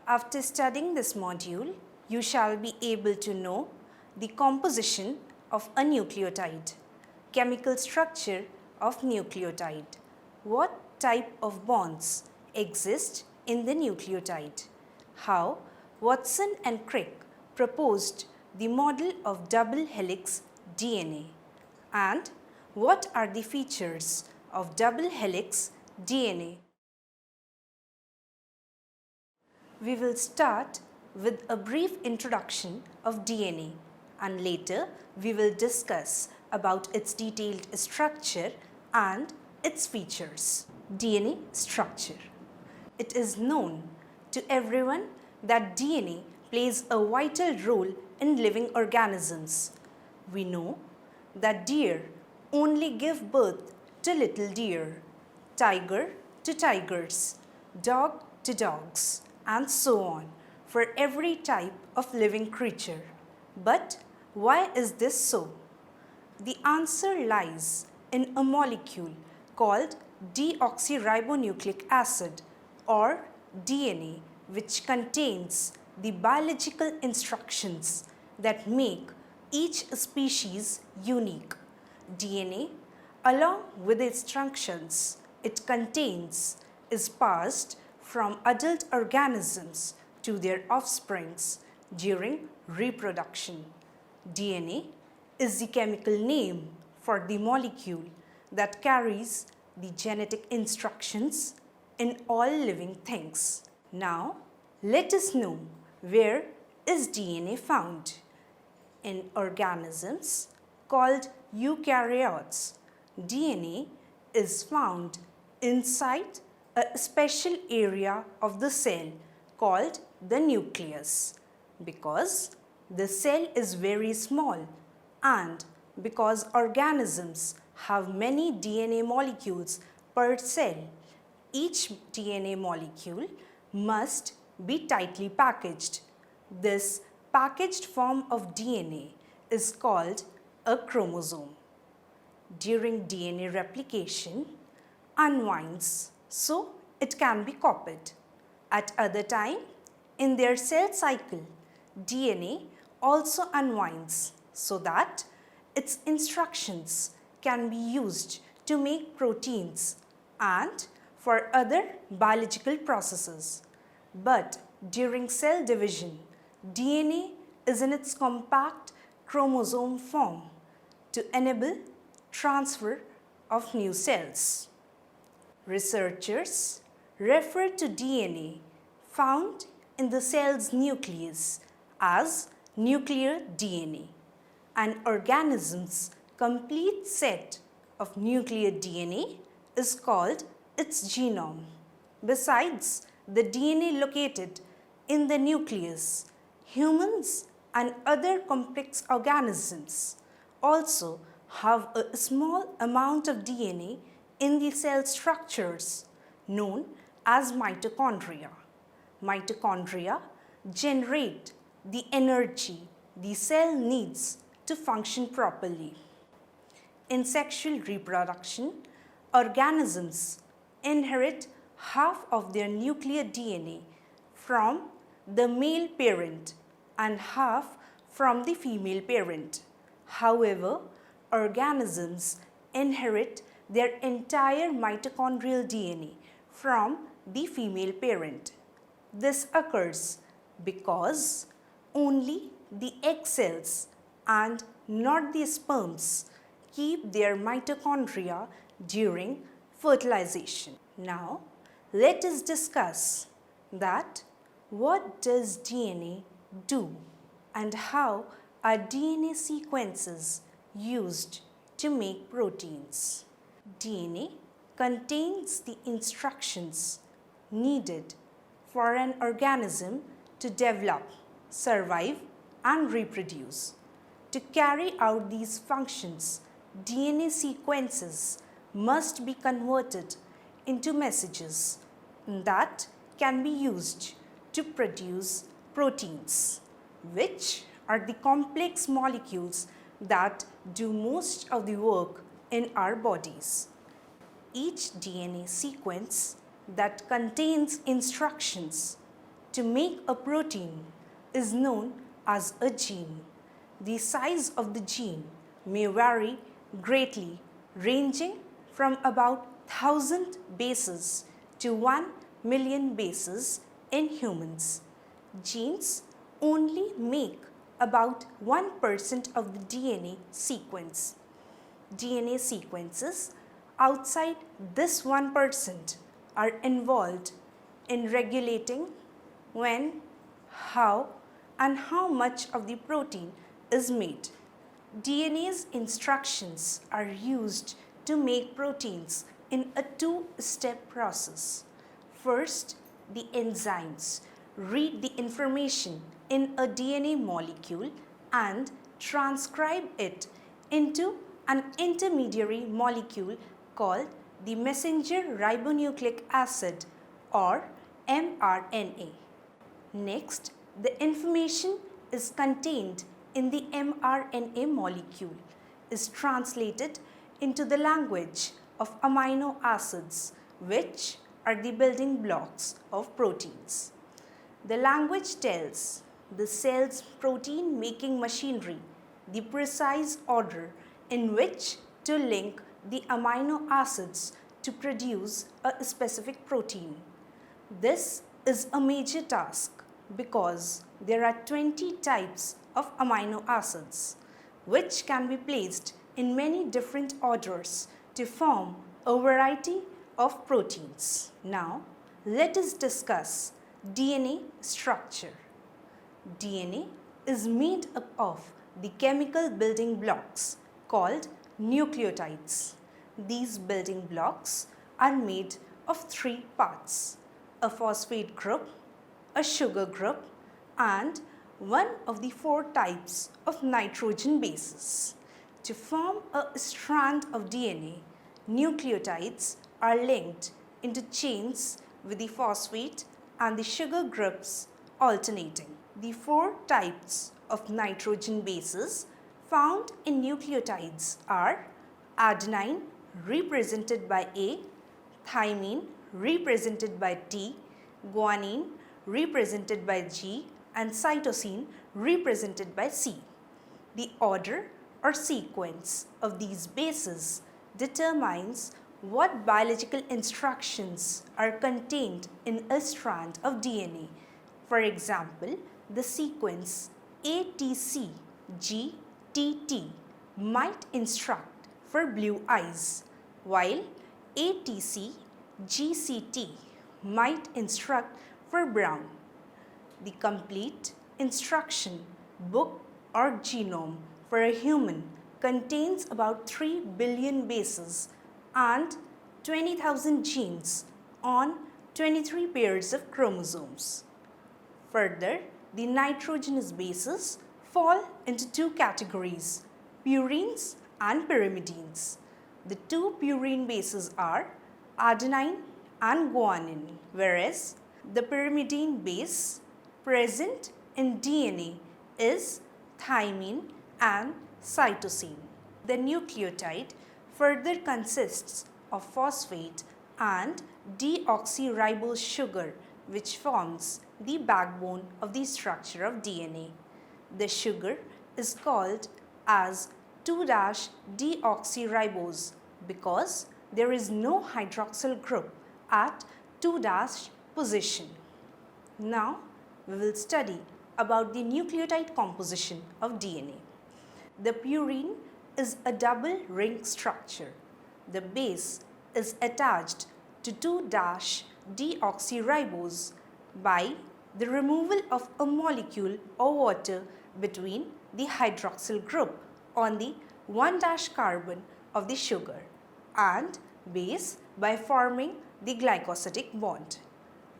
After studying this module, you shall be able to know the composition of a nucleotide, chemical structure of nucleotide, what type of bonds exist in the nucleotide, how Watson and Crick proposed the model of double helix DNA, and what are the features of double helix DNA. We will start with a brief introduction of DNA, and later we will discuss about its detailed structure and its features. DNA structure. It is known to everyone that DNA plays a vital role in living organisms. We know that deer only give birth to little deer, tiger to tigers, dog to dogs, and so on for every type of living creature. But why is this so? The answer lies in a molecule called deoxyribonucleic acid or DNA, which contains the biological instructions that make each species unique. DNA, along with the instructions it contains, is passed from adult organisms to their offsprings during reproduction. DNA is the chemical name for the molecule that carries the genetic instructions in all living things. Now, let us know where is DNA found. In organisms called eukaryotes, DNA is found inside a special area of the cell called the nucleus, because the cell is very small and because organisms have many DNA molecules per cell. Each DNA molecule must be tightly packaged. This packaged form of DNA is called a chromosome. During DNA replication, unwinds so it can be copied. At other time, in their cell cycle, DNA also unwinds so that its instructions can be used to make proteins and for other biological processes. But during cell division, DNA is in its compact chromosome form to enable transfer of new cells. Researchers refer to DNA found in the cell's nucleus as nuclear DNA. An organism's complete set of nuclear DNA is called its genome. Besides the DNA located in the nucleus, humans and other complex organisms also have a small amount of DNA in the cell structures known as mitochondria. Mitochondria generate the energy the cell needs to function properly. In sexual reproduction, organisms inherit half of their nuclear DNA from the male parent and half from the female parent. However, organisms inherit their entire mitochondrial DNA from the female parent. This occurs because only the egg cells and not the sperms keep their mitochondria during fertilization. Now, let us discuss that what does DNA do and how are DNA sequences used to make proteins. DNA contains the instructions needed for an organism to develop, survive, and reproduce. To carry out these functions, DNA sequences must be converted into messages that can be used to produce proteins, which are the complex molecules that do most of the work in our bodies. Each DNA sequence that contains instructions to make a protein is known as a gene. The size of the gene may vary greatly, ranging from about 1,000 bases to 1 million bases in humans. Genes only make about 1% of the DNA sequence. DNA sequences outside this 1% are involved in regulating when, how, and how much of the protein is made. DNA's instructions are used to make proteins in a two-step process. First, the enzymes read the information in a DNA molecule and transcribe it into an intermediary molecule called the messenger ribonucleic acid or mRNA. Next, the information is contained in the mRNA molecule, is translated into the language of amino acids, which are the building blocks of proteins. The language tells the cell's protein-making machinery the precise order in which to link the amino acids to produce a specific protein. This is a major task because there are 20 types of amino acids, which can be placed in many different orders to form a variety of proteins. Now, let us discuss DNA structure. DNA is made up of the chemical building blocks called nucleotides. These building blocks are made of 3 parts: a phosphate group, a sugar group, and one of the 4 types of nitrogen bases. To form a strand of DNA, nucleotides are linked into chains with the phosphate and the sugar groups alternating. The 4 types of nitrogen bases found in nucleotides are adenine, represented by A, thymine, represented by T, guanine, represented by G, and cytosine, represented by C. The order or sequence of these bases determines what biological instructions are contained in a strand of DNA. For example, the sequence ATC-GTT might instruct for blue eyes, while ATC-GCT might instruct for brown. The complete instruction book or genome for a human contains about 3 billion bases and 20,000 genes on 23 pairs of chromosomes. Further, the nitrogenous bases fall into 2 categories: purines and pyrimidines. The 2 purine bases are adenine and guanine, whereas the pyrimidine base present in DNA is thymine and cytosine. The nucleotide further consists of phosphate and deoxyribose sugar, which forms the backbone of the structure of DNA. The sugar is called as 2'-deoxyribose because there is no hydroxyl group at 2' position. Now, we will study about the nucleotide composition of DNA. The purine is a double ring structure. The base is attached to 2'-deoxyribose by the removal of a molecule or water between the hydroxyl group on the 1' carbon of the sugar and base by forming the glycosidic bond.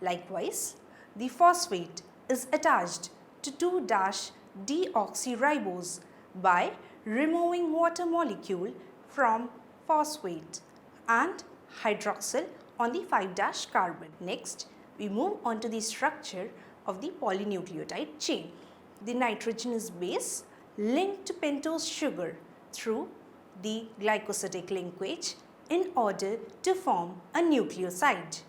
Likewise, the phosphate is attached to 2'-deoxyribose by removing water molecule from phosphate and hydroxyl on the 5' carbon. Next, we move on to the structure of the polynucleotide chain. The nitrogenous base linked to pentose sugar through the glycosidic linkage in order to form a nucleoside.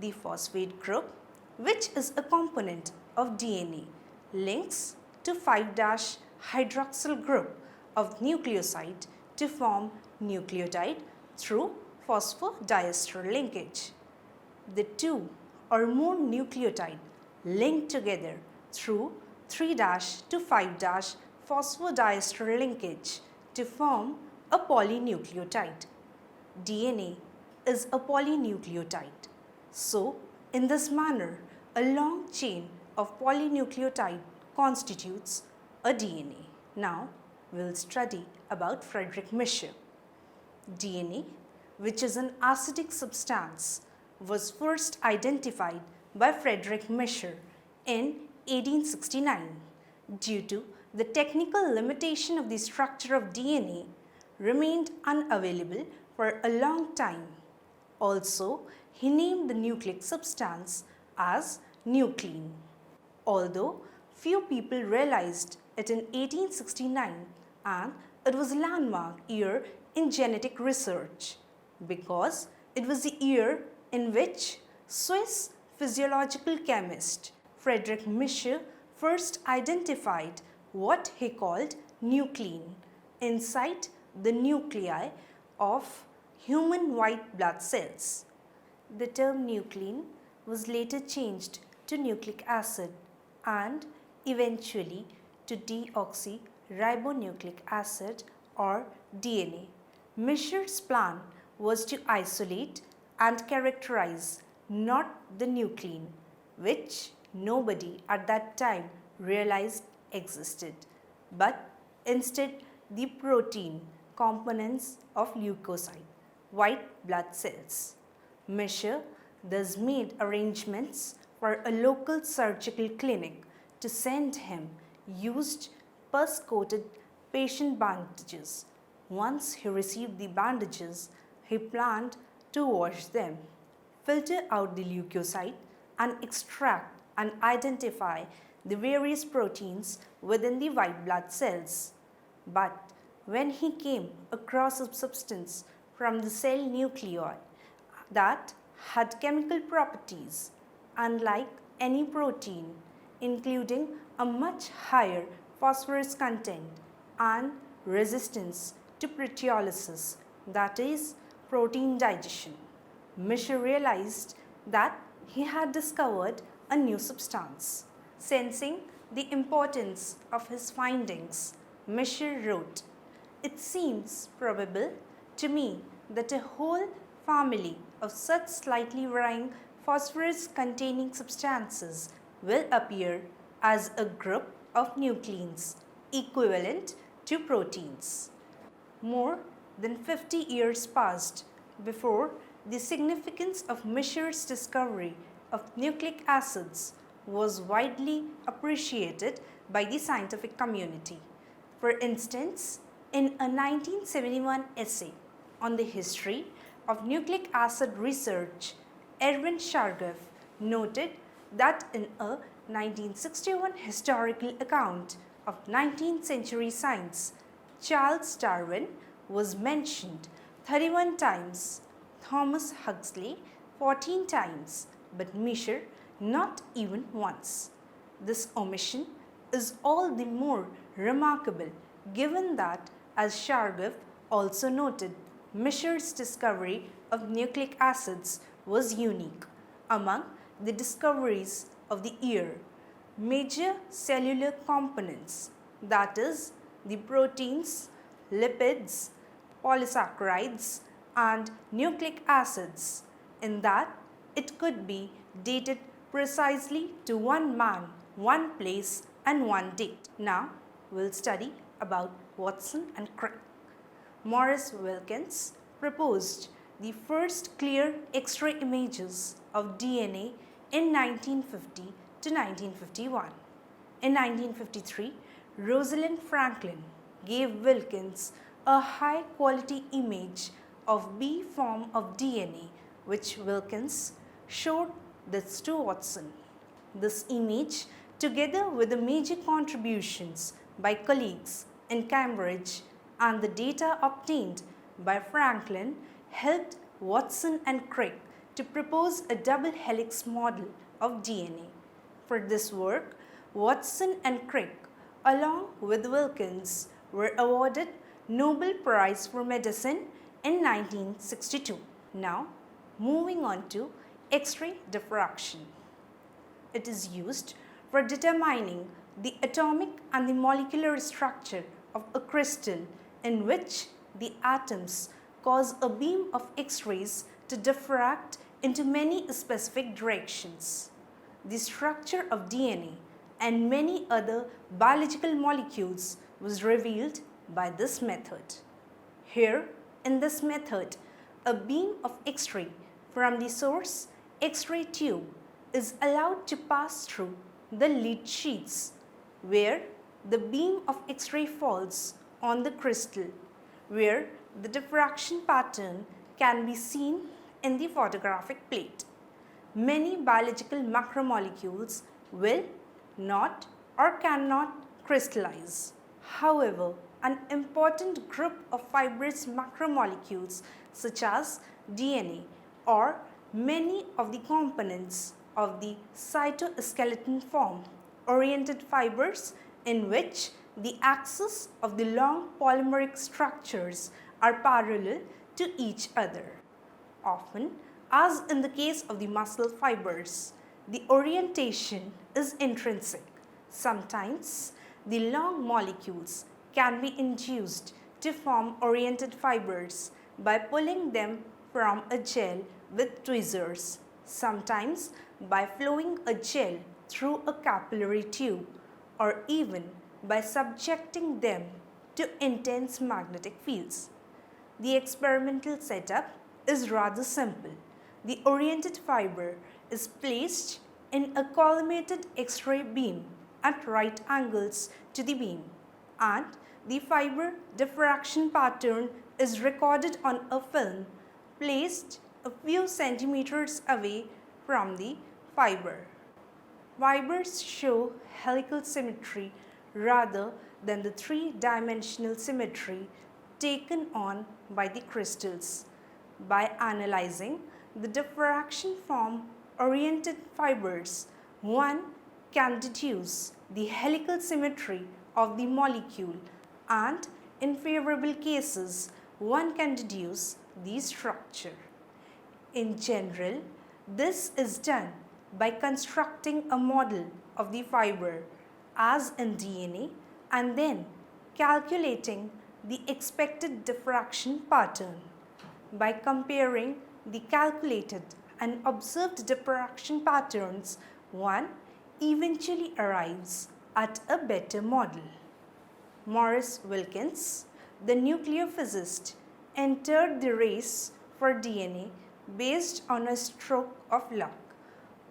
The phosphate group which is a component of DNA, links to 5' hydroxyl group of nucleoside to form nucleotide through phosphodiester linkage. The two or more nucleotide link together through 3' to 5' phosphodiester linkage to form a polynucleotide. DNA is a polynucleotide. So, in this manner, a long chain of polynucleotide constitutes a DNA. Now, we'll study about Friedrich Mischer. DNA, which is an acidic substance, was first identified by Friedrich Mischer in 1869. Due to the technical limitation of the structure of DNA, remained unavailable for a long time. Also, he named the nucleic substance as nuclein. Although few people realized it in 1869, and it was a landmark year in genetic research because it was the year in which Swiss physiological chemist Friedrich Mischer first identified what he called nuclein inside the nuclei of human white blood cells. The term nuclein was later changed to nucleic acid and eventually to deoxyribonucleic acid or DNA. Mischer's plan was to isolate and characterize not the nuclein, which nobody at that time realized existed, but instead the protein components of leukocyte, white blood cells. Mischer thus made arrangements for a local surgical clinic to send him used pus-coated patient bandages. Once he received the bandages, he planned to wash them, filter out the leukocyte, and extract and identify the various proteins within the white blood cells. But when he came across a substance from the cell nuclei that had chemical properties unlike any protein, including a much higher phosphorus content and resistance to proteolysis, that is, protein digestion, Mischer realized that he had discovered a new substance. Sensing the importance of his findings, Mischer wrote, "It seems probable to me that a whole family of such slightly varying phosphorus-containing substances will appear as a group of nucleins equivalent to proteins." More than 50 years passed before the significance of Mischer's discovery of nucleic acids was widely appreciated by the scientific community. For instance, in a 1971 essay on the history of nucleic acid research, Erwin Chargaff noted that in a 1961 historical account of 19th century science, Charles Darwin was mentioned 31 times, Thomas Huxley 14 times, but Mischer not even once. This omission is all the more remarkable given that, as Chargaff also noted, Mischer's discovery of nucleic acids was unique among the discoveries of the year. Major cellular components, that is, the proteins, lipids, polysaccharides, and nucleic acids, in that it could be dated precisely to one man, one place, and one date. Now, we'll study about Watson and Crick. Morris Wilkins proposed the first clear X-ray images of DNA in 1950 to 1951. In 1953, Rosalind Franklin gave Wilkins a high-quality image of B form of DNA, which Wilkins showed this to Watson. This image, together with the major contributions by colleagues in Cambridge and the data obtained by Franklin, helped Watson and Crick to propose a double helix model of DNA. For this work, Watson and Crick, along with Wilkins, were awarded Nobel Prize for Medicine in 1962. Now, moving on to X-ray diffraction. It is used for determining the atomic and the molecular structure of a crystal in which the atoms cause a beam of X-rays to diffract into many specific directions. The structure of DNA and many other biological molecules was revealed by this method. Here, in this method, a beam of X-ray from the source X-ray tube is allowed to pass through the lead sheets, where the beam of X-ray falls on the crystal, where the diffraction pattern can be seen in the photographic plate. Many biological macromolecules will not or cannot crystallize. However, an important group of fibrous macromolecules such as DNA or many of the components of the cytoskeleton form oriented fibers in which the axes of the long polymeric structures are parallel to each other. Often, as in the case of the muscle fibers, the orientation is intrinsic. Sometimes, the long molecules can be induced to form oriented fibers by pulling them from a gel with tweezers, sometimes by flowing a gel through a capillary tube, or even by subjecting them to intense magnetic fields. The experimental setup is rather simple. The oriented fiber is placed in a collimated X-ray beam at right angles to the beam, and the fiber diffraction pattern is recorded on a film placed a few centimeters away from the fiber. Fibers show helical symmetry rather than the three-dimensional symmetry taken on by the crystals. By analyzing the diffraction from oriented fibers, one can deduce the helical symmetry of the molecule, and in favorable cases, one can deduce the structure. In general, this is done by constructing a model of the fiber as in DNA and then calculating the expected diffraction pattern. By comparing the calculated and observed diffraction patterns, one eventually arrives at a better model. Maurice Wilkins, the nuclear physicist, entered the race for DNA based on a stroke of luck.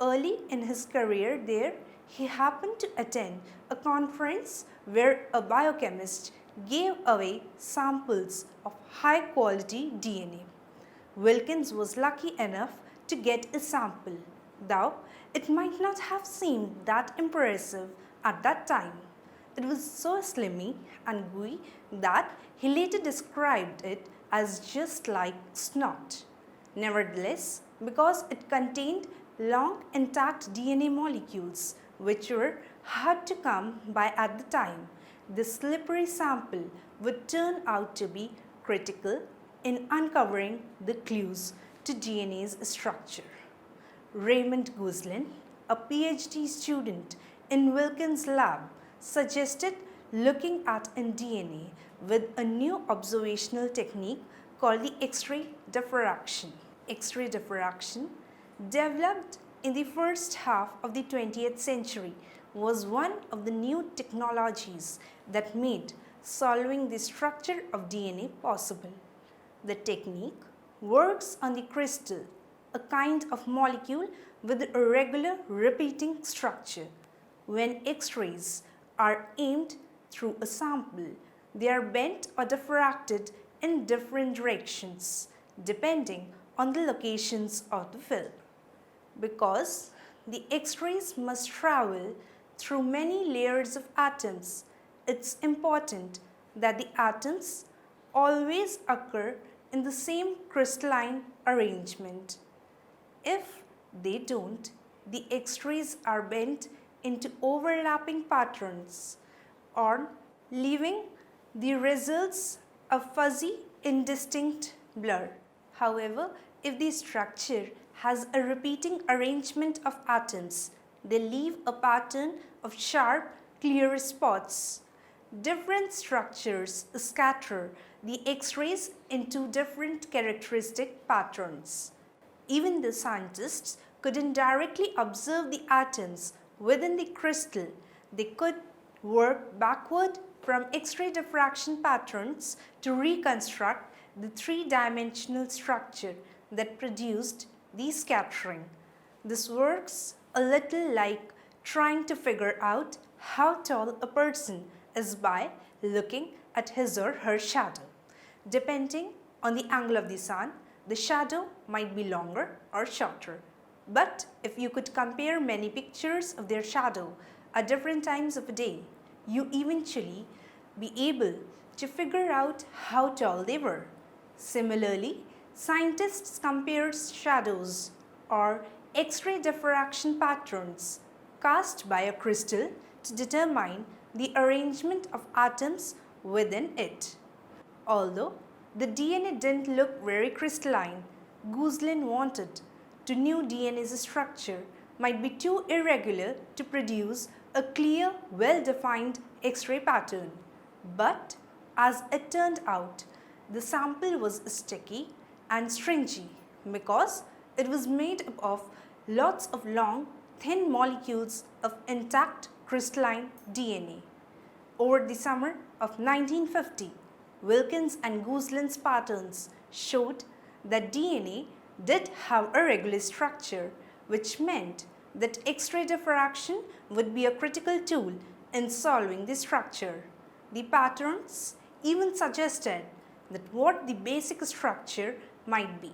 Early in his career there, he happened to attend a conference where a biochemist gave away samples of high-quality DNA. Wilkins was lucky enough to get a sample, though it might not have seemed that impressive at that time. It was so slimy and gooey that he later described it as just like snot. Nevertheless, because it contained long intact DNA molecules which were hard to come by at the time, the slippery sample would turn out to be critical in uncovering the clues to DNA's structure. Raymond Guzlin, a PhD student in Wilkins' lab, suggested looking at in DNA with a new observational technique called the X-ray diffraction. X-ray diffraction, developed in the first half of the 20th century, was one of the new technologies that made solving the structure of DNA possible. The technique works on the crystal, a kind of molecule with a regular repeating structure. When X-rays are aimed through a sample, they are bent or diffracted in different directions depending on the locations of the film. Because the X-rays must travel through many layers of atoms, it's important that the atoms always occur in the same crystalline arrangement. If they don't, the X-rays are bent into overlapping patterns or leaving the results a fuzzy, indistinct blur. However, if the structure has a repeating arrangement of atoms, they leave a pattern of sharp, clear spots. Different structures scatter the X-rays into different characteristic patterns. Even the scientists couldn't directly observe the atoms within the crystal. They could work backward from X-ray diffraction patterns to reconstruct the three-dimensional structure that produced the scattering. This works a little like trying to figure out how tall a person is by looking at his or her shadow. Depending on the angle of the sun, the shadow might be longer or shorter. But if you could compare many pictures of their shadow at different times of a day, you eventually be able to figure out how tall they were. Similarly, scientists compare shadows or X-ray diffraction patterns cast by a crystal to determine the arrangement of atoms within it. Although the DNA didn't look very crystalline, Guzlin wanted to know DNA's structure might be too irregular to produce a clear, well-defined X-ray pattern. But as it turned out, the sample was sticky and stringy because it was made up of lots of long, thin molecules of intact crystalline DNA. Over the summer of 1950, Wilkins and Guzlin's patterns showed that DNA did have a regular structure, which meant that X-ray diffraction would be a critical tool in solving the structure. The patterns even suggested that what the basic structure might be.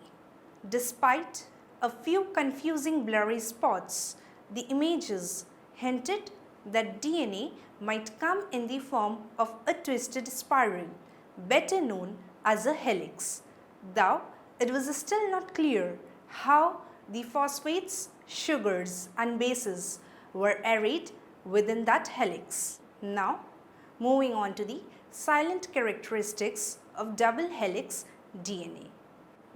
Despite a few confusing blurry spots, the images hinted that DNA might come in the form of a twisted spiral, better known as a helix, though it was still not clear how the phosphates, sugars and bases were arrayed within that helix. Now, moving on to the silent characteristics of double helix DNA.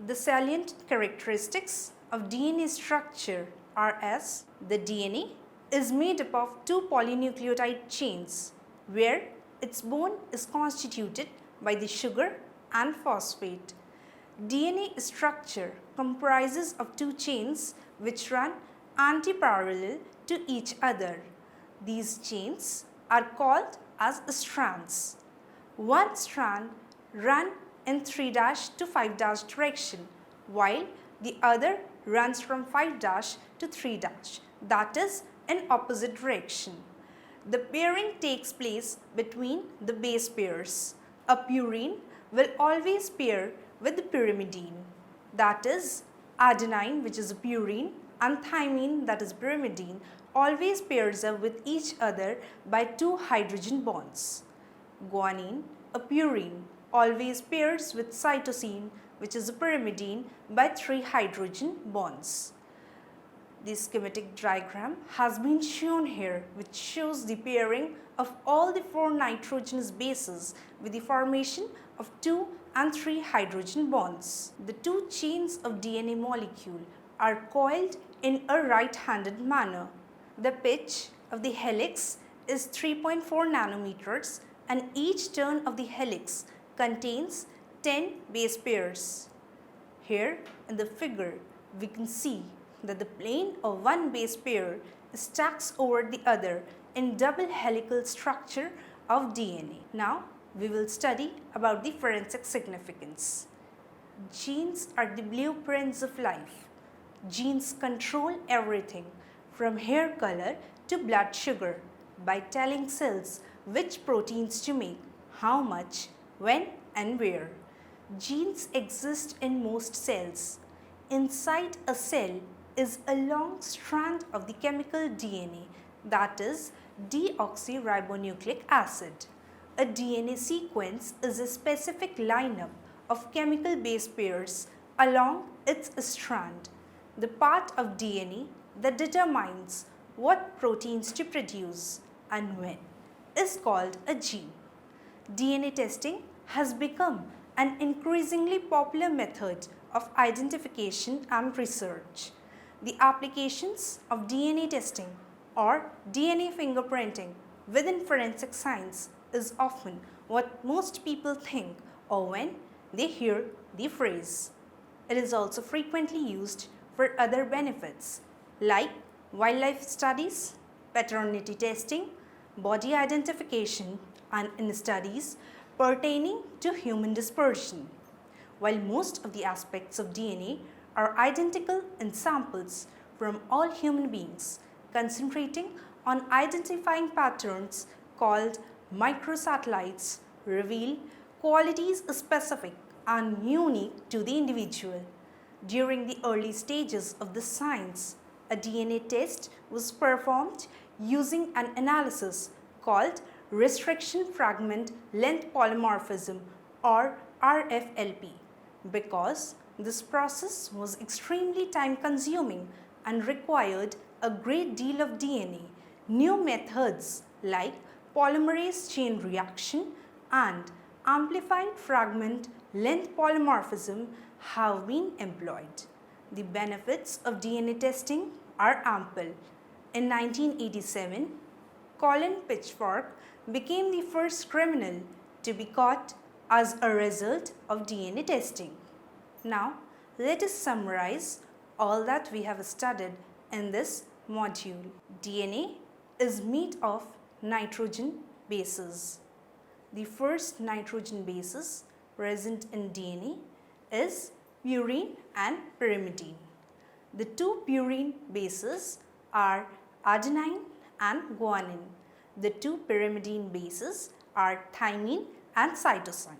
The salient characteristics of DNA structure are as the DNA is made up of two polynucleotide chains where its bone is constituted by the sugar and phosphate. DNA structure comprises of two chains which run antiparallel to each other. These chains are called as strands. One strand runs in 3' to 5' direction, while the other runs from 5' to 3', that is in opposite direction. The pairing takes place between the base pairs. A purine will always pair with the pyrimidine, that is adenine, which is a purine, and thymine, that is pyrimidine, always pairs up with each other by 2 hydrogen bonds. Guanine, a purine, always pairs with cytosine, which is a pyrimidine, by 3 hydrogen bonds. The schematic diagram has been shown here, which shows the pairing of all the 4 nitrogenous bases with the formation of 2 and 3 hydrogen bonds. The 2 chains of DNA molecule are coiled in a right-handed manner. The pitch of the helix is 3.4 nanometers and each turn of the helix contains 10 base pairs. Here in the figure, we can see that the plane of one base pair stacks over the other in double helical structure of DNA. Now, we will study about the forensic significance. Genes are the blueprints of life. Genes control everything from hair color to blood sugar by telling cells which proteins to make, how much, when and where. Genes exist in most cells. Inside a cell is a long strand of the chemical DNA, that is deoxyribonucleic acid. A DNA sequence is a specific lineup of chemical base pairs along its strand. The part of DNA that determines what proteins to produce and when is called a gene. DNA testing has become an increasingly popular method of identification and research. The applications of DNA testing or DNA fingerprinting within forensic science is often what most people think or when they hear the phrase. It is also frequently used for other benefits like wildlife studies, paternity testing, body identification, and in studies pertaining to human dispersion. While most of the aspects of DNA are identical in samples from all human beings, concentrating on identifying patterns called microsatellites reveal qualities specific and unique to the individual. During the early stages of the science, a DNA test was performed using an analysis called restriction fragment length polymorphism or RFLP. Because this process was extremely time consuming and required a great deal of DNA, new methods like polymerase chain reaction and amplified fragment length polymorphism have been employed. The benefits of DNA testing are ample. In 1987, Colin Pitchfork became the first criminal to be caught as a result of DNA testing. Now, let us summarize all that we have studied in this module. DNA is made of nitrogen bases. The first nitrogen bases present in DNA is purine and pyrimidine. The two purine bases are adenine and guanine. The two pyrimidine bases are thymine and cytosine.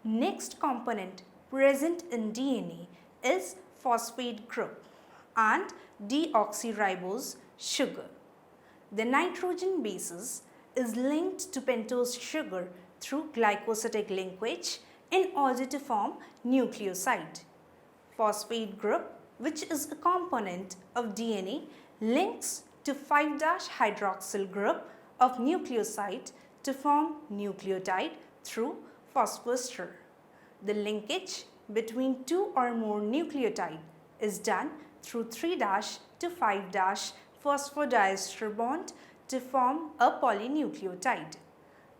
Next component present in DNA is phosphate group and deoxyribose sugar. The nitrogen bases is linked to pentose sugar through glycosidic linkage in order to form nucleoside. Phosphate group, which is a component of DNA, links to 5-hydroxyl group of nucleoside to form nucleotide through phosphoester. The linkage between two or more nucleotide is done through 3' to 5' phosphodiester bond to form a polynucleotide.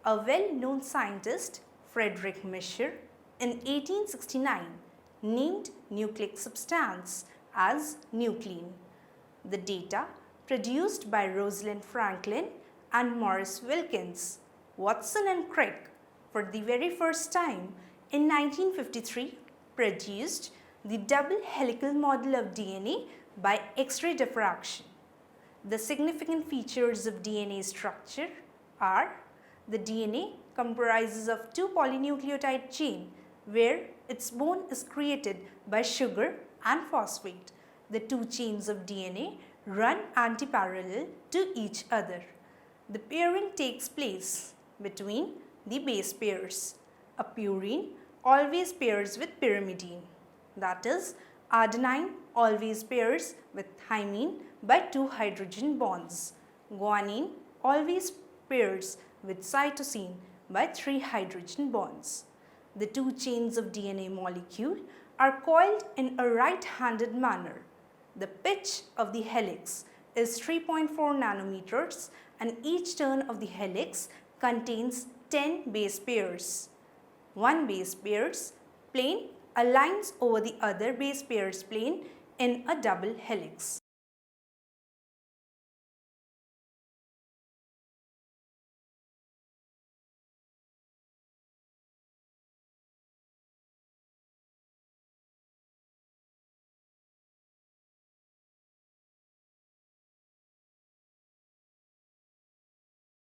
A well-known scientist, Friedrich Mischer, in 1869 named nucleic substance as nuclein. The data produced by Rosalind Franklin and Maurice Wilkins, Watson and Crick for the very first time in 1953 produced the double helical model of DNA by X-ray diffraction. The significant features of DNA structure are the DNA comprises of two polynucleotide chain where its bone is created by sugar and phosphate. The two chains of DNA run antiparallel to each other. The pairing takes place between the base pairs. A purine always pairs with pyrimidine. That is, adenine always pairs with thymine by 2 hydrogen bonds. Guanine always pairs with cytosine by 3 hydrogen bonds. The two chains of DNA molecule are coiled in a right-handed manner. The pitch of the helix is 3.4 nanometers and each turn of the helix contains 10 base pairs. One base pair's plane aligns over the other base pair's plane in a double helix.